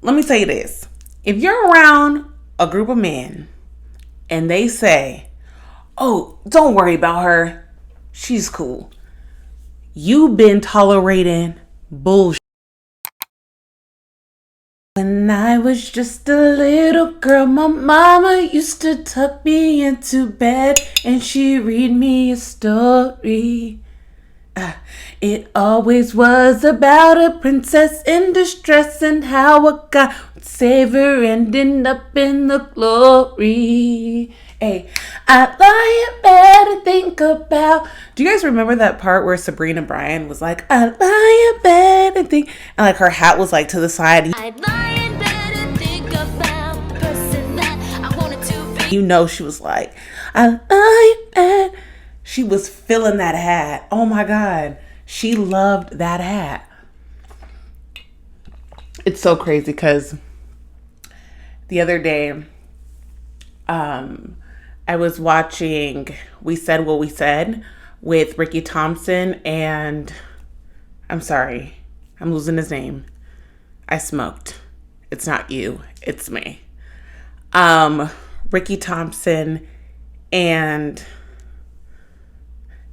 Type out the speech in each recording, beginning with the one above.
Let me tell you this. If you're around a group of men and they say, oh, don't worry about her, she's cool, you've been tolerating bullshit. When I was just a little girl, my mama used to tuck me into bed and she read me a story. It always was about a princess in distress and how a guy would save her ending up in the glory. Hey, I lie in bed and think about. Do you guys remember that part where Sabrina Bryan was like, I lie in bed and think, and like her hat was like to the side. I lie in bed and think about the person that I wanted to be. You know, she was like, I lie in bed. She was feeling that hat. Oh my God. She loved that hat. It's so crazy because the other day, I was watching We Said What We Said with Ricky Thompson and I'm sorry, I'm losing his name. I smoked. It's not you, it's me. Ricky Thompson and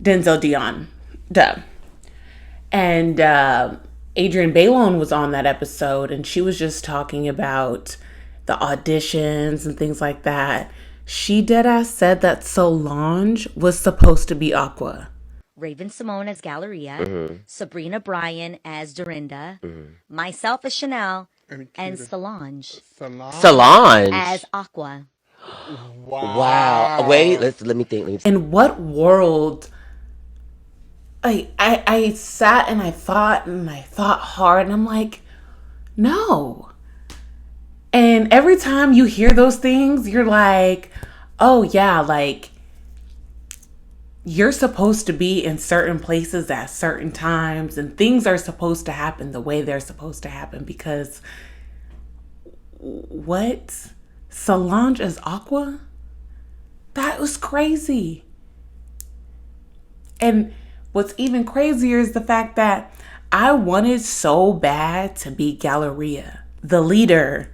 Denzel Dion. Duh. And Adrienne Bailon was on that episode and she was just talking about the auditions and things like that. She deadass said that Solange was supposed to be Aqua. Raven Simone as Galleria, Sabrina Bryan as Dorinda, myself as Chanel, and Solange Solange as Aqua. Wow. Wait, let me think. In what world? I sat and I thought hard and I'm like, no. And every time you hear those things, you're like, oh yeah, like you're supposed to be in certain places at certain times and things are supposed to happen the way they're supposed to happen because what? Solange as Aqua? That was crazy. And what's even crazier is the fact that I wanted so bad to be Galleria, the leader,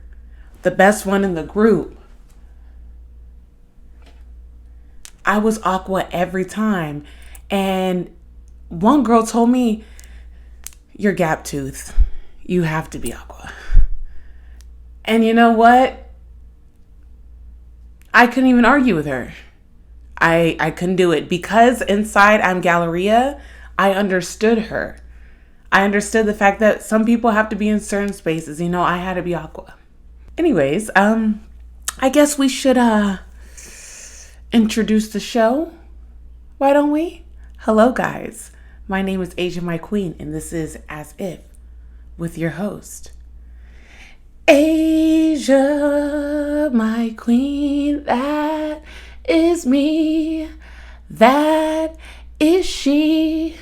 the best one in the group. I was Aqua every time. And one girl told me, you're gap tooth. You have to be Aqua. And you know what? I couldn't even argue with her. I couldn't do it because inside I'm Galleria. I understood her. I understood the fact that some people have to be in certain spaces. You know, I had to be Aqua. Anyways, I guess we should introduce the show. Why don't we? Hello, guys. My name is Asia, my queen, and this is As If with your host, Asia, my queen. That is me. That is she.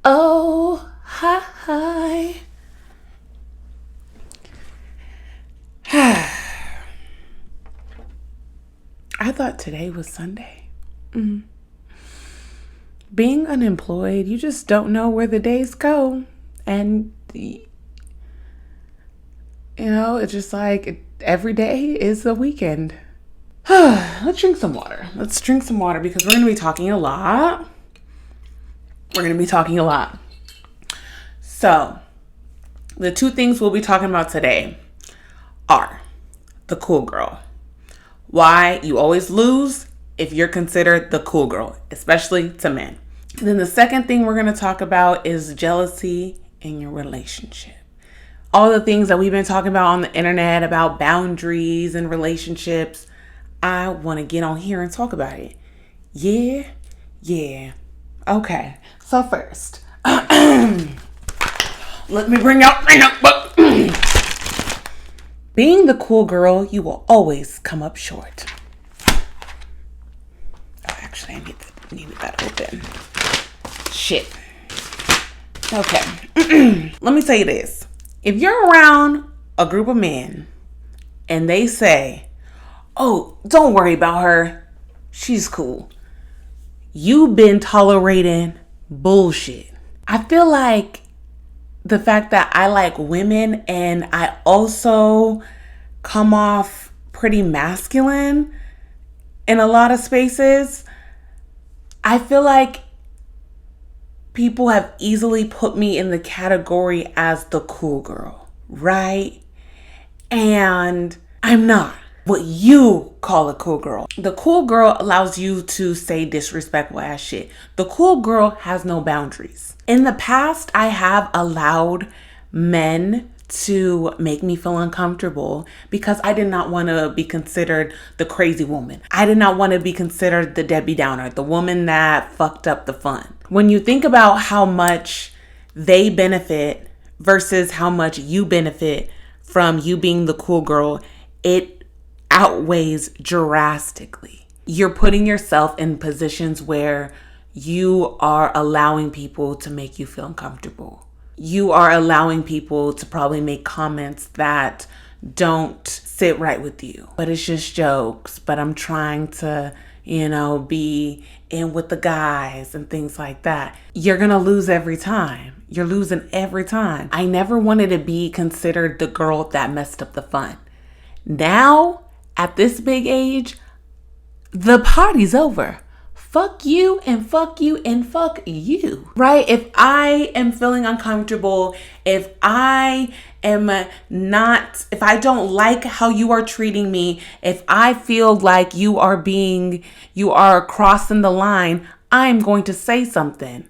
Oh, hi. I thought today was Sunday. Being unemployed, you just don't know where the days go. And, you know, it's just like every day is a weekend. Let's drink some water. Because we're going to be talking a lot. So, the two things we'll be talking about today are the cool girl. Why you always lose if you're considered the cool girl, especially to men. Then the second thing we're going to talk about is jealousy in your relationship. All the things that we've been talking about on the internet about boundaries and relationships. I want to get on here and talk about it. Yeah. Okay. So first, let me bring out my notebook. Being the cool girl, you will always come up short. Oh, actually, I need that open. Shit. Okay. Let me tell you this. If you're around a group of men and they say, oh, don't worry about her, she's cool, you've been tolerating bullshit. I feel like the fact that I like women and I also come off pretty masculine in a lot of spaces, I feel like people have easily put me in the category as the cool girl, right? And I'm not what you call a cool girl. The cool girl allows you to say disrespectful ass shit. The cool girl has no boundaries. In the past, I have allowed men to make me feel uncomfortable because I did not want to be considered the crazy woman. I did not want to be considered the Debbie Downer, the woman that fucked up the fun. When you think about how much they benefit versus how much you benefit from you being the cool girl, it outweighs drastically. You're putting yourself in positions where you are allowing people to make you feel uncomfortable. You are allowing people to probably make comments that don't sit right with you. But it's just jokes. But I'm trying to, be in with the guys and things like that. You're going to lose every time. You're losing every time. I never wanted to be considered the girl that messed up the fun. Now, at this big age, the party's over. Fuck you and fuck you and fuck you, right? If I am feeling uncomfortable, if I don't like how you are treating me, if I feel like you are crossing the line, I'm going to say something.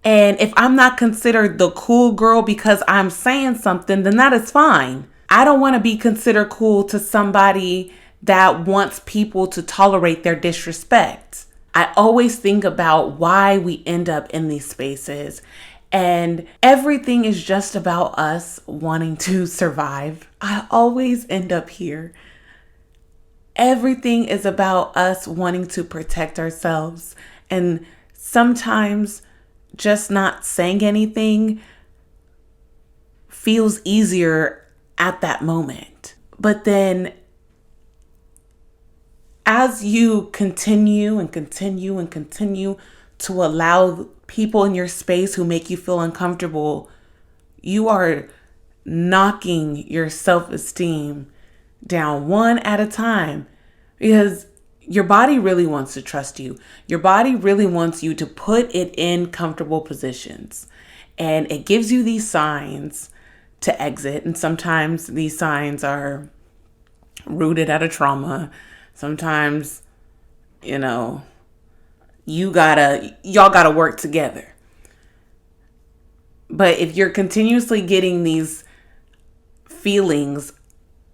And if I'm not considered the cool girl because I'm saying something, then that is fine. I don't want to be considered cool to somebody that wants people to tolerate their disrespect. I always think about why we end up in these spaces, and everything is just about us wanting to survive. I always end up here. Everything is about us wanting to protect ourselves, and sometimes just not saying anything feels easier at that moment. But then as you continue to allow people in your space who make you feel uncomfortable, you are knocking your self-esteem down one at a time, because your body really wants to trust you. Your body really wants you to put it in comfortable positions, and it gives you these signs to exit. And sometimes these signs are rooted out of trauma. Sometimes, y'all gotta work together. But if you're continuously getting these feelings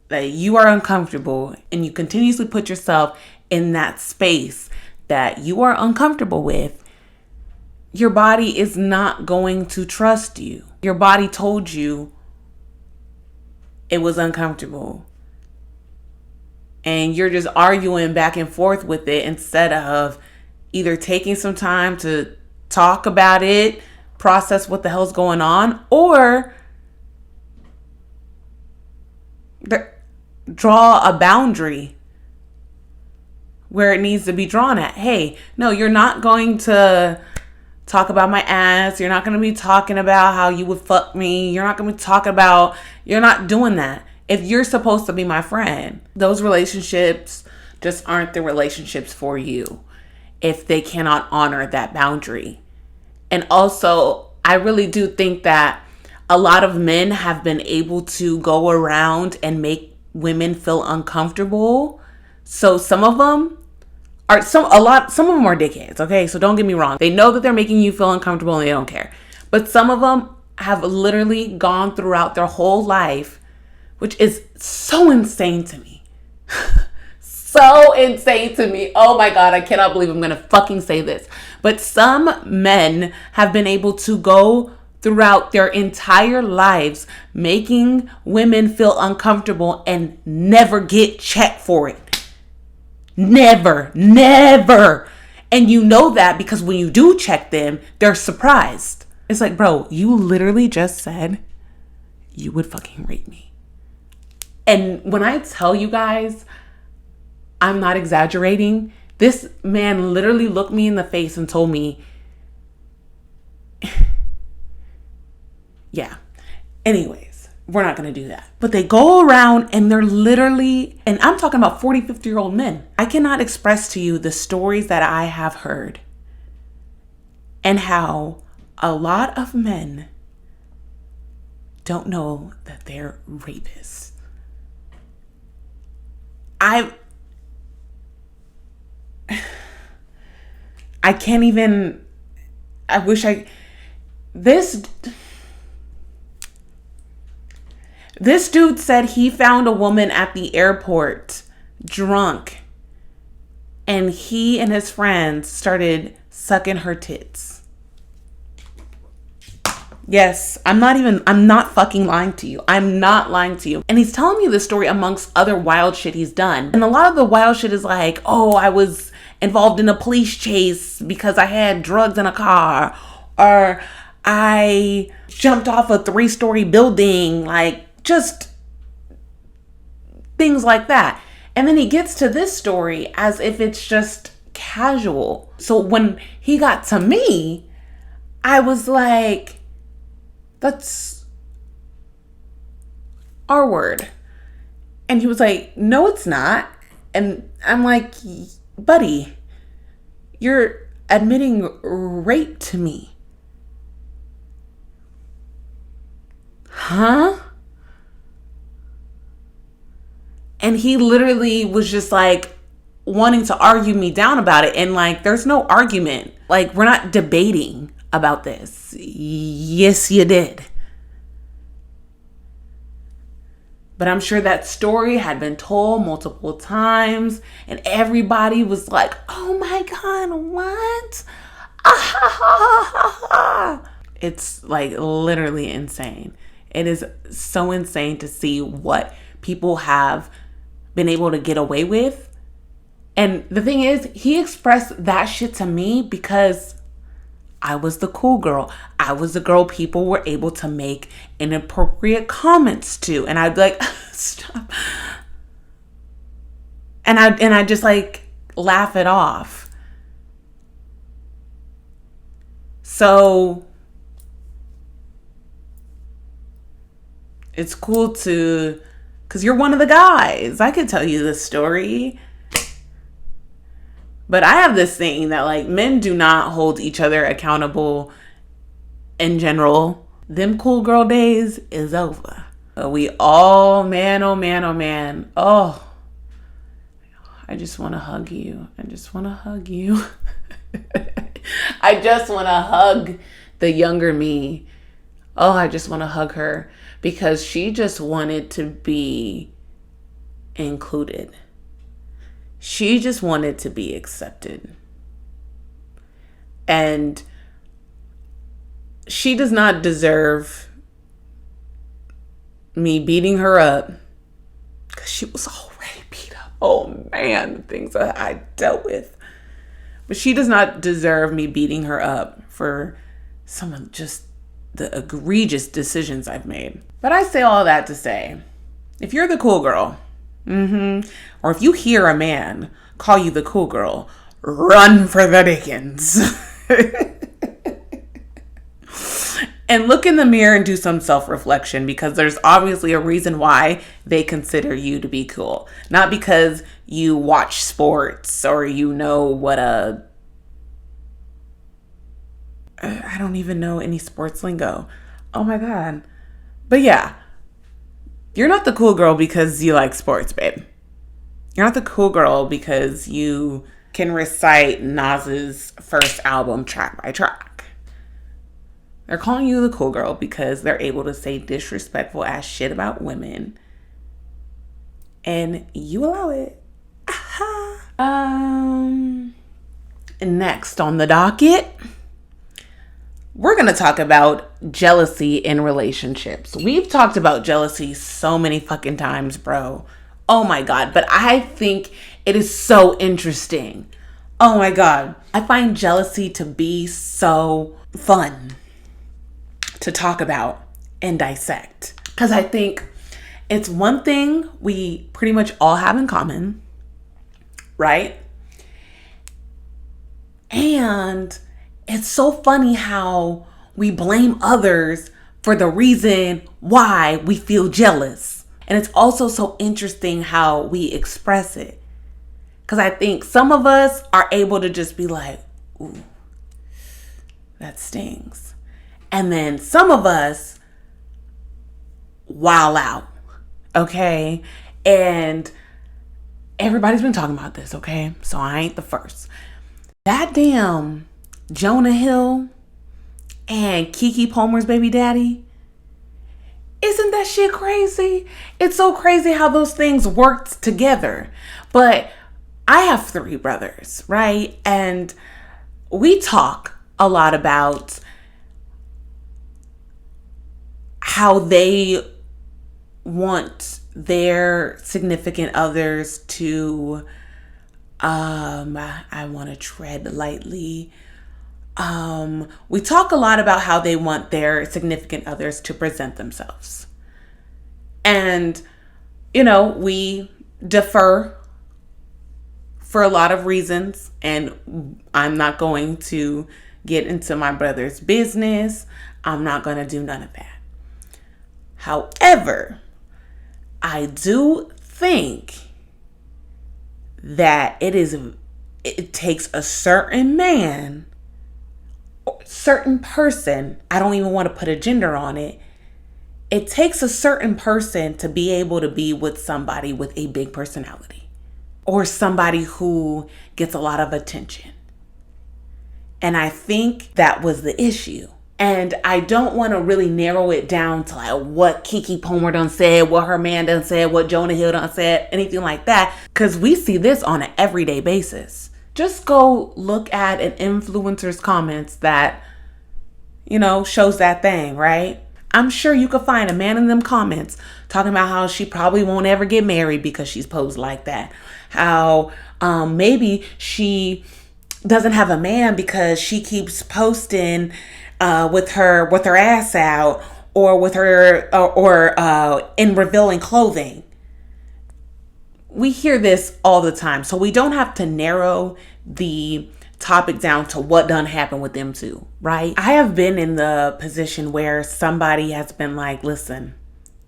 that you are uncomfortable and you continuously put yourself in that space that you are uncomfortable with, your body is not going to trust you. Your body told you it was uncomfortable. And you're just arguing back and forth with it instead of either taking some time to talk about it, process what the hell's going on, or draw a boundary where it needs to be drawn at. Hey, no, you're not going to talk about my ass. You're not going to be talking about how you would fuck me. You're not doing that. If you're supposed to be my friend, those relationships just aren't the relationships for you if they cannot honor that boundary. And also, I really do think that a lot of men have been able to go around and make women feel uncomfortable. So some of them are dickheads, okay? So don't get me wrong. They know that they're making you feel uncomfortable and they don't care. But some of them have literally gone throughout their whole life, which is so insane to me. So insane to me. Oh my God, I cannot believe I'm gonna fucking say this. But some men have been able to go throughout their entire lives making women feel uncomfortable and never get checked for it. Never. And you know that because when you do check them, they're surprised. It's like, bro, you literally just said you would fucking rape me. And when I tell you guys, I'm not exaggerating. This man literally looked me in the face and told me, Yeah. Anyways, we're not going to do that. But they go around and they're literally, and I'm talking about 40, 50-year-old men. I cannot express to you the stories that I have heard and how a lot of men don't know that they're rapists. I can't even, I wish this dude said he found a woman at the airport drunk and he and his friends started sucking her tits. Yes, I'm not fucking lying to you. I'm not lying to you. And he's telling me this story amongst other wild shit he's done. And a lot of the wild shit is like, oh, I was involved in a police chase because I had drugs in a car. Or I jumped off a 3-story building. Like, just things like that. And then he gets to this story as if it's just casual. So when he got to me, I was like, that's our word. And he was like, no, it's not. And I'm like, buddy, you're admitting rape to me. Huh? And he literally was just like wanting to argue me down about it. And like, there's no argument. Like, we're not debating about this. Yes, you did. But I'm sure that story had been told multiple times and everybody was like, oh my God, what? It's like literally insane. It is so insane to see what people have been able to get away with. And the thing is, he expressed that shit to me because I was the cool girl. I was the girl people were able to make inappropriate comments to. And I'd be like, stop. And I just like laugh it off. So it's cool to, because you're one of the guys. I could tell you this story. But I have this thing that like men do not hold each other accountable in general. Them cool girl days is over. We all, man, oh man, oh man. Oh, I just want to hug you. I just want to hug you. I just want to hug the younger me. Oh, I just want to hug her because she just wanted to be included. She just wanted to be accepted. And she does not deserve me beating her up because she was already beat up. Oh man, the things that I dealt with. But she does not deserve me beating her up for some of just the egregious decisions I've made. But I say all that to say, if you're the cool girl, or if you hear a man call you the cool girl, run for the dickens. And look in the mirror and do some self-reflection because there's obviously a reason why they consider you to be cool. Not because you watch sports or you know what I don't even know any sports lingo. Oh my God. But yeah. You're not the cool girl because you like sports, babe. You're not the cool girl because you can recite Nas's first album track by track. They're calling you the cool girl because they're able to say disrespectful ass shit about women. And you allow it. Next on the docket, we're going to talk about jealousy in relationships. We've talked about jealousy so many fucking times, bro. Oh my God. But I think it is so interesting. Oh my God. I find jealousy to be so fun to talk about and dissect. Because I think it's one thing we pretty much all have in common, right? And it's so funny how we blame others for the reason why we feel jealous. And it's also so interesting how we express it. Because I think some of us are able to just be like, ooh, that stings. And then some of us wow out. Okay? And everybody's been talking about this, okay? So I ain't the first. That damn Jonah Hill and Keke Palmer's baby daddy, isn't that shit crazy? It's so crazy how those things worked together. But I have 3 brothers, right? And we talk a lot about how they want their significant others to, I want to tread lightly. We talk a lot about how they want their significant others to present themselves. And, we differ for a lot of reasons. And I'm not going to get into my brother's business. I'm not going to do none of that. However, I do think that it takes a certain man, certain person, I don't even want to put a gender on it. It takes a certain person to be able to be with somebody with a big personality or somebody who gets a lot of attention. And I think that was the issue. And I don't want to really narrow it down to like what Keke Palmer done said, what her man done said, what Jonah Hill done said, anything like that. Because we see this on an everyday basis. Just go look at an influencer's comments that, shows that thing, right? I'm sure you could find a man in them comments talking about how she probably won't ever get married because she's posed like that. How maybe she doesn't have a man because she keeps posting with her ass out or with her or in revealing clothing. We hear this all the time, so we don't have to narrow the topic down to what done happened with them two, right? I have been in the position where somebody has been like, listen,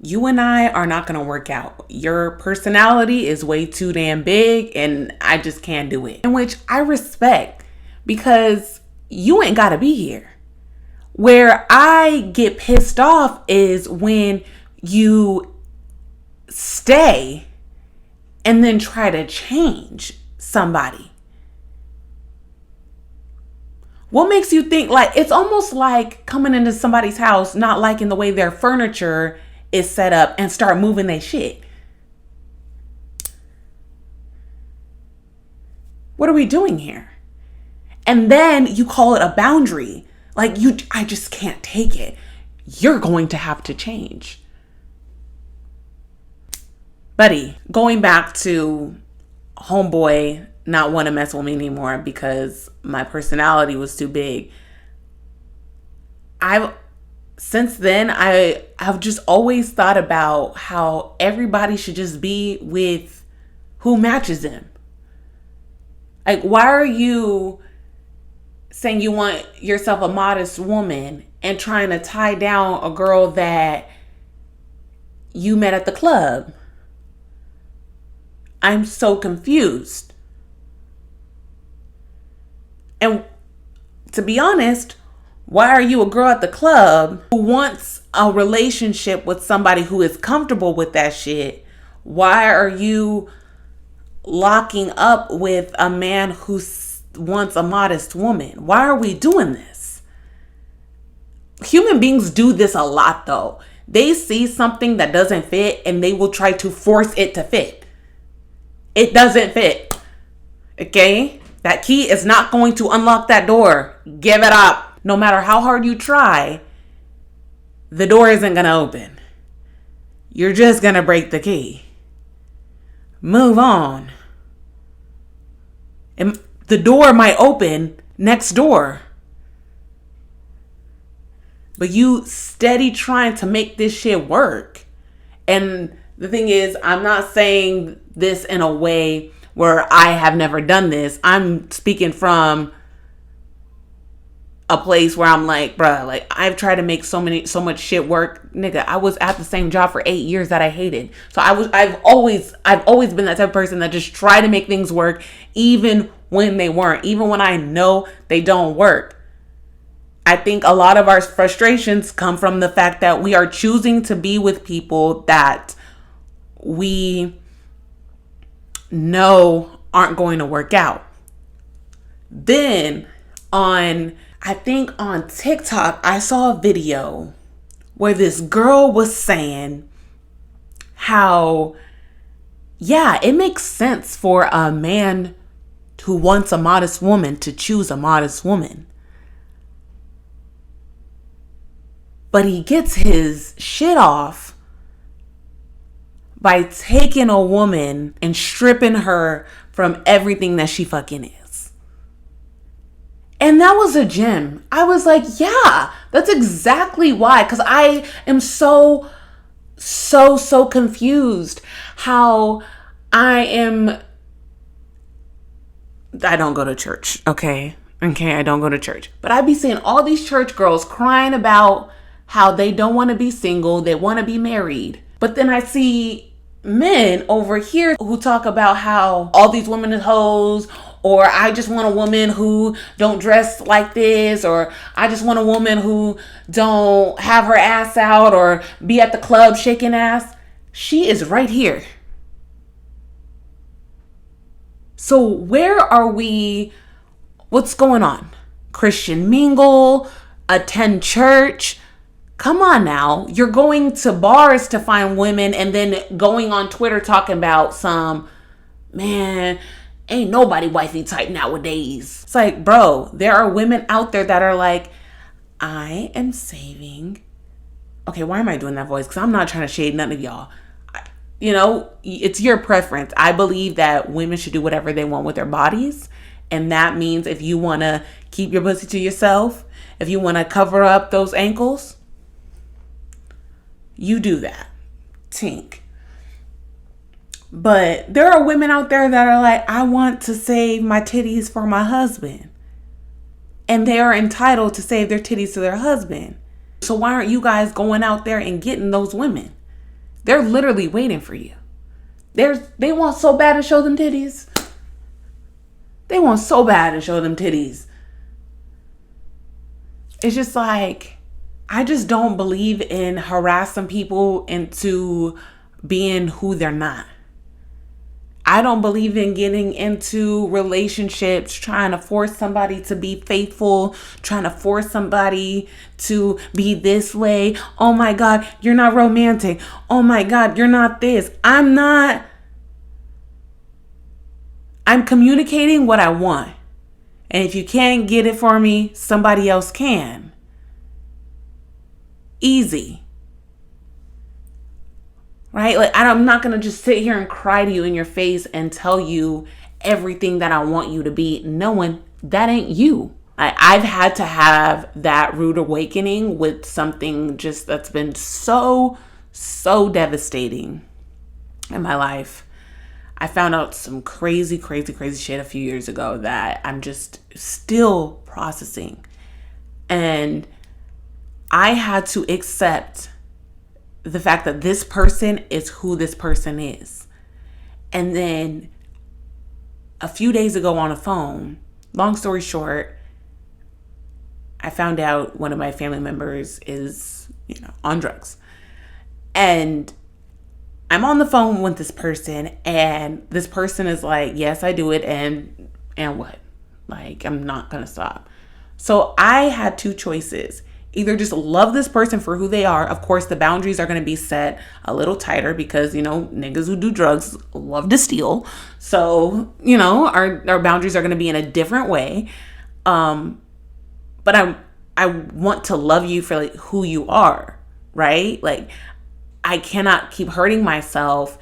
you and I are not going to work out. Your personality is way too damn big and I just can't do it. In which I respect, because you ain't got to be here. Where I get pissed off is when you stay and then try to change somebody. What makes you think, like, it's almost like coming into somebody's house, not liking the way their furniture is set up and start moving their shit. What are we doing here? And then you call it a boundary. Like, I just can't take it. You're going to have to change. Buddy, going back to homeboy not want to mess with me anymore because my personality was too big. Since then, I've just always thought about how everybody should just be with who matches them. Like, why are you saying you want yourself a modest woman and trying to tie down a girl that you met at the club? I'm so confused. And to be honest, why are you a girl at the club who wants a relationship with somebody who is comfortable with that shit? Why are you locking up with a man who wants a modest woman? Why are we doing this? Human beings do this a lot though. They see something that doesn't fit and they will try to force it to fit. It doesn't fit. Okay? That key is not going to unlock that door. Give it up. No matter how hard you try, the door isn't going to open. You're just going to break the key. Move on. And the door might open next door. But you steady trying to make this shit work. And the thing is, I'm not saying this in a way where I have never done this. I'm speaking from a place where I'm like, bruh, like I've tried to make so much shit work. Nigga, I was at the same job for 8 years that I hated. So I've always been that type of person that just try to make things work even when they weren't, even when I know they don't work. I think a lot of our frustrations come from the fact that we are choosing to be with people that we know aren't going to work out. Then I think on TikTok, I saw a video where this girl was saying how, yeah, it makes sense for a man who wants a modest woman to choose a modest woman. But he gets his shit off by taking a woman and stripping her from everything that she fucking is. And that was a gem. I was like, yeah, that's exactly why. Because I am so confused how I don't go to church, okay? Okay, I don't go to church. But I be seeing all these church girls crying about how they don't want to be single, they want to be married. But then I see men over here who talk about how all these women are hoes, or I just want a woman who don't dress like this, or I just want a woman who don't have her ass out or be at the club shaking ass. She is right here. So where are we? What's going on? Christian mingle, attend church. Come on now. You're going to bars to find women and then going on Twitter talking about some, man, ain't nobody wifey type nowadays. It's like, bro, there are women out there that are like, I am saving. Okay, why am I doing that voice? Because I'm not trying to shade none of y'all. You know, it's your preference. I believe that women should do whatever they want with their bodies. And that means if you want to keep your pussy to yourself, if you want to cover up those ankles, you do that. Tink. But there are women out there that are like, I want to save my titties for my husband. And they are entitled to save their titties to their husband. So why aren't you guys going out there and getting those women? They're literally waiting for you. They want so bad to show them titties. They want so bad to show them titties. It's just like, I just don't believe in harassing people into being who they're not. I don't believe in getting into relationships, trying to force somebody to be faithful, trying to force somebody to be this way. Oh my God, you're not romantic. Oh my God, you're not this. I'm communicating what I want. And if you can't get it for me, somebody else can. Easy. Right? Like, I'm not going to just sit here and cry to you in your face and tell you everything that I want you to be, knowing that ain't you. I've had to have that rude awakening with something just that's been so devastating in my life. I found out some crazy shit a few years ago that I'm just still processing. And I had to accept the fact that this person is who this person is. And then a few days ago on a phone, long story short, I found out one of my family members is, on drugs. And I'm on the phone with this person, and this person is like, yes, I do it. And what? Like, I'm not going to stop. So I had two choices. Either just love this person for who they are. Of course, the boundaries are going to be set a little tighter because, niggas who do drugs love to steal. So, our boundaries are going to be in a different way. But I want to love you for like who you are, right? Like, I cannot keep hurting myself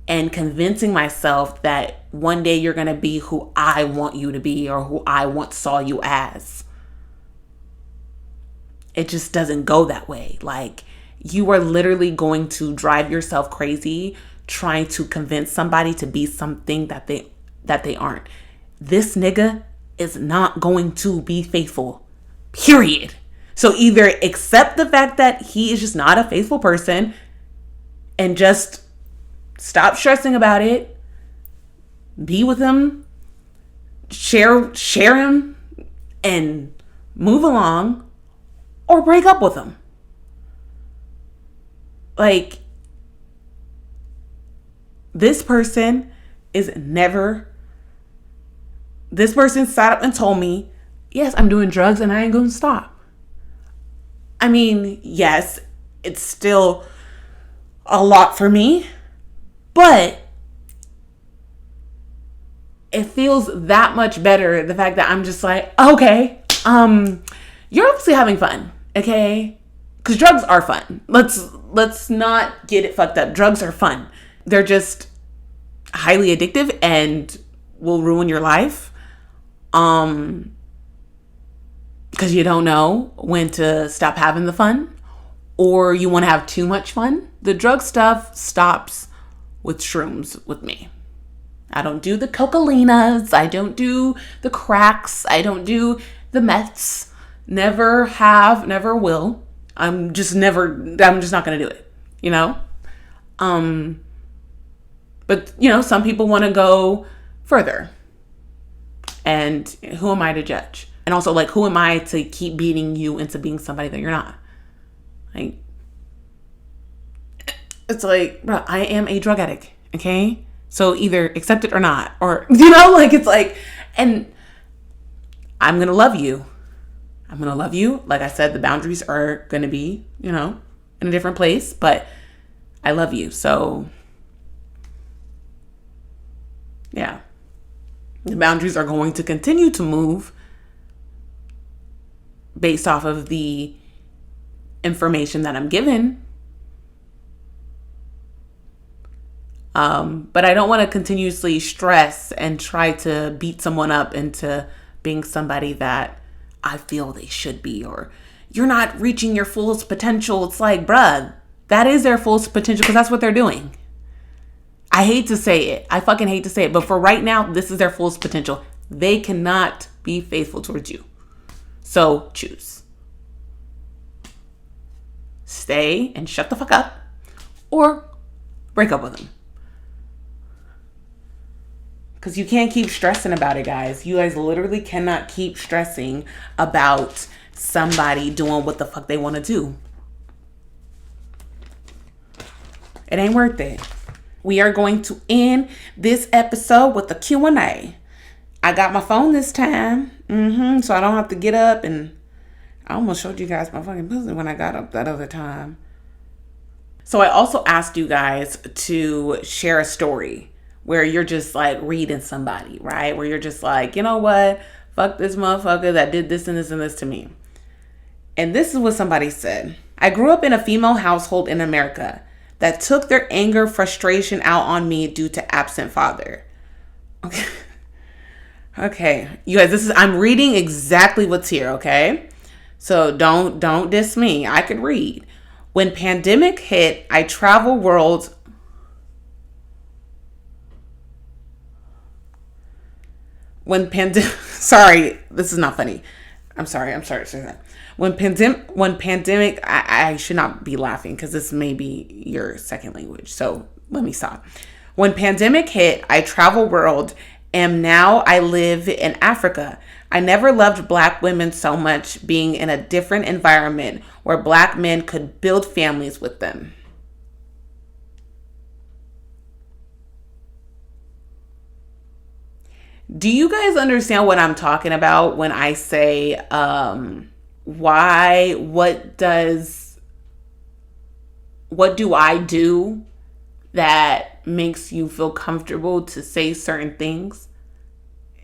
and convincing myself that one day you're going to be who I want you to be or who I once saw you as. It just doesn't go that way. Like, you are literally going to drive yourself crazy trying to convince somebody to be something that they aren't. This nigga is not going to be faithful. Period. So either accept the fact that he is just not a faithful person and just stop stressing about it. Be with him. Share him and move along, or break up with him. Like, this person sat up and told me, yes, I'm doing drugs and I ain't gonna stop. I mean, yes, it's still a lot for me, but it feels that much better, the fact that I'm just like, okay, you're obviously having fun, okay? Because drugs are fun. Let's not get it fucked up. Drugs are fun. They're just highly addictive and will ruin your life. Because you don't know when to stop having the fun, or you want to have too much fun. The drug stuff stops with shrooms with me. I don't do the cocalinas. I don't do the cracks. I don't do the meths. Never have, never will. I'm just not going to do it, you know? But, you know, some people want to go further. And who am I to judge? And also, like, who am I to keep beating you into being somebody that you're not? Like, it's like, bro, I am a drug addict, okay? So either accept it or not. Or, you know, like, it's like, and I'm going to love you. I'm going to love you. Like I said, the boundaries are going to be, you know, in a different place. But I love you. So, yeah. The boundaries are going to continue to move based off of the information that I'm given. But I don't want to continuously stress and try to beat someone up into being somebody that I feel they should be, or you're not reaching your fullest potential. It's like, bruh, that is their fullest potential because that's what they're doing. I hate to say it. I fucking hate to say it. But for right now, this is their fullest potential. They cannot be faithful towards you. So choose. Stay and shut the fuck up, or break up with them. Because you can't keep stressing about it, guys. You guys literally cannot keep stressing about somebody doing what the fuck they want to do. It ain't worth it. We are going to end this episode with a Q&A. I got my phone this time. So I don't have to get up, and I almost showed you guys my fucking pussy when I got up that other time. So I also asked you guys to share a story where you're just like reading somebody, right? Where you're just like, you know what? Fuck this motherfucker that did this and this and this to me. And this is what somebody said. I grew up in a female household in America that took their anger, frustration out on me due to absent father. Okay. Okay. You guys, I'm reading exactly what's here, okay? So don't diss me. I could read. When pandemic hit, I traveled world. Sorry, this is not funny. I'm sorry to say that. When pandemic, I should not be laughing because this may be your second language. So let me stop. When pandemic hit, I traveled world, and now I live in Africa. I never loved Black women so much, being in a different environment where Black men could build families with them. Do you guys understand what I'm talking about when I say, what do I do that makes you feel comfortable to say certain things?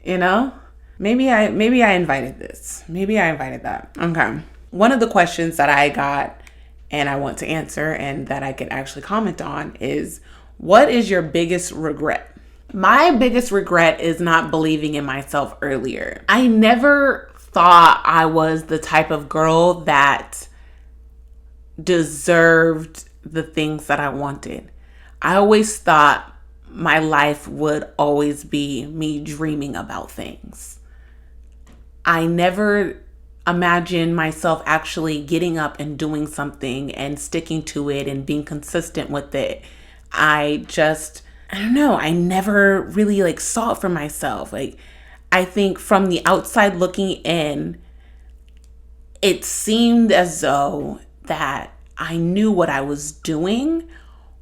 You know? Maybe I invited this. Maybe I invited that. Okay. One of the questions that I got and I want to answer and that I can actually comment on is, what is your biggest regret? My biggest regret is not believing in myself earlier. I never thought I was the type of girl that deserved the things that I wanted. I always thought my life would always be me dreaming about things. I never imagine myself actually getting up and doing something and sticking to it and being consistent with it. I don't know, I never really like saw it for myself. Like, I think from the outside looking in, it seemed as though that I knew what I was doing,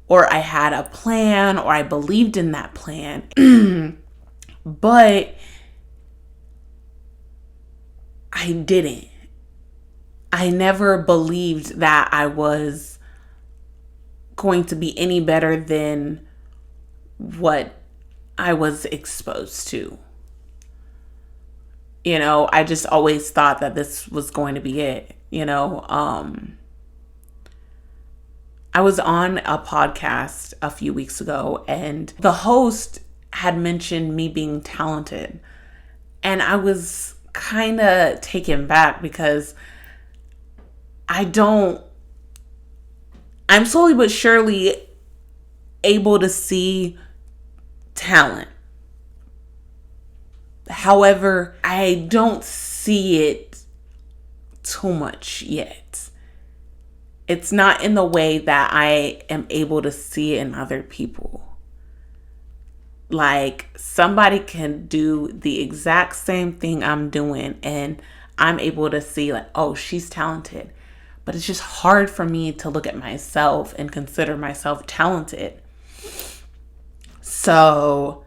or I had a plan, or I believed in that plan. But I didn't. I never believed that I was going to be any better than what I was exposed to. You know, I just always thought that this was going to be it. You know, I was on a podcast a few weeks ago, and the host had mentioned me being talented. And I was kind of taken back because I'm slowly but surely able to see talent. However, I don't see it too much yet. It's not in the way that I am able to see it in other people. Like, somebody can do the exact same thing I'm doing, and I'm able to see like, oh, she's talented. But it's just hard for me to look at myself and consider myself talented. So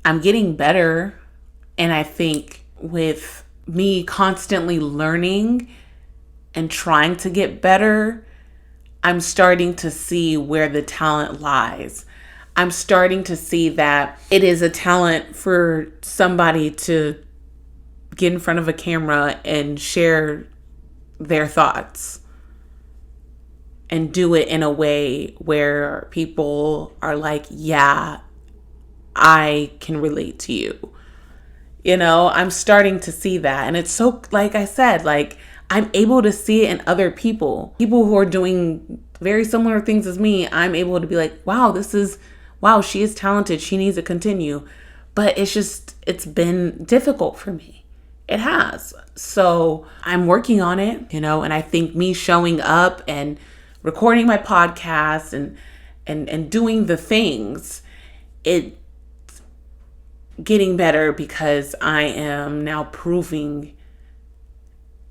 I'm getting better. And I think with me constantly learning and trying to get better, I'm starting to see where the talent lies. I'm starting to see that it is a talent for somebody to get in front of a camera and share their thoughts and do it in a way where people are like, yeah, I can relate to you. You know, I'm starting to see that. And it's so, like I said, like, I'm able to see it in other people who are doing very similar things as me. I'm able to be like, wow, she is talented. She needs to continue. But it's been difficult for me. It has. So I'm working on it, you know, and I think me showing up and recording my podcast and doing the things, it's getting better because I am now proving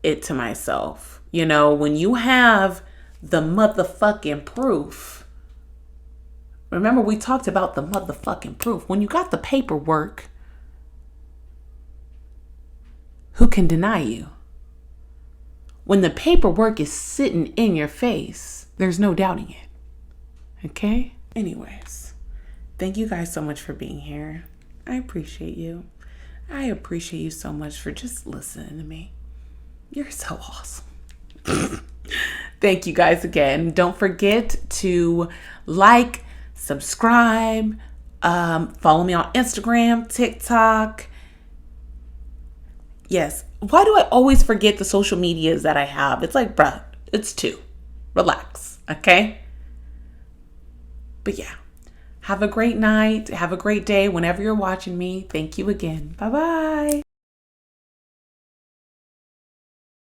it to myself. You know, when you have the motherfucking proof, remember we talked about the motherfucking proof. When you got the paperwork, who can deny you? When the paperwork is sitting in your face, there's no doubting it. Okay? Anyways, thank you guys so much for being here. I appreciate you. I appreciate you so much for just listening to me. You're so awesome. Thank you guys again. Don't forget to like, subscribe, follow me on Instagram, TikTok. Yes. Why do I always forget the social medias that I have? It's like, bruh, it's 2. Relax. Okay? But yeah. Have a great night. Have a great day whenever you're watching me. Thank you again. Bye-bye.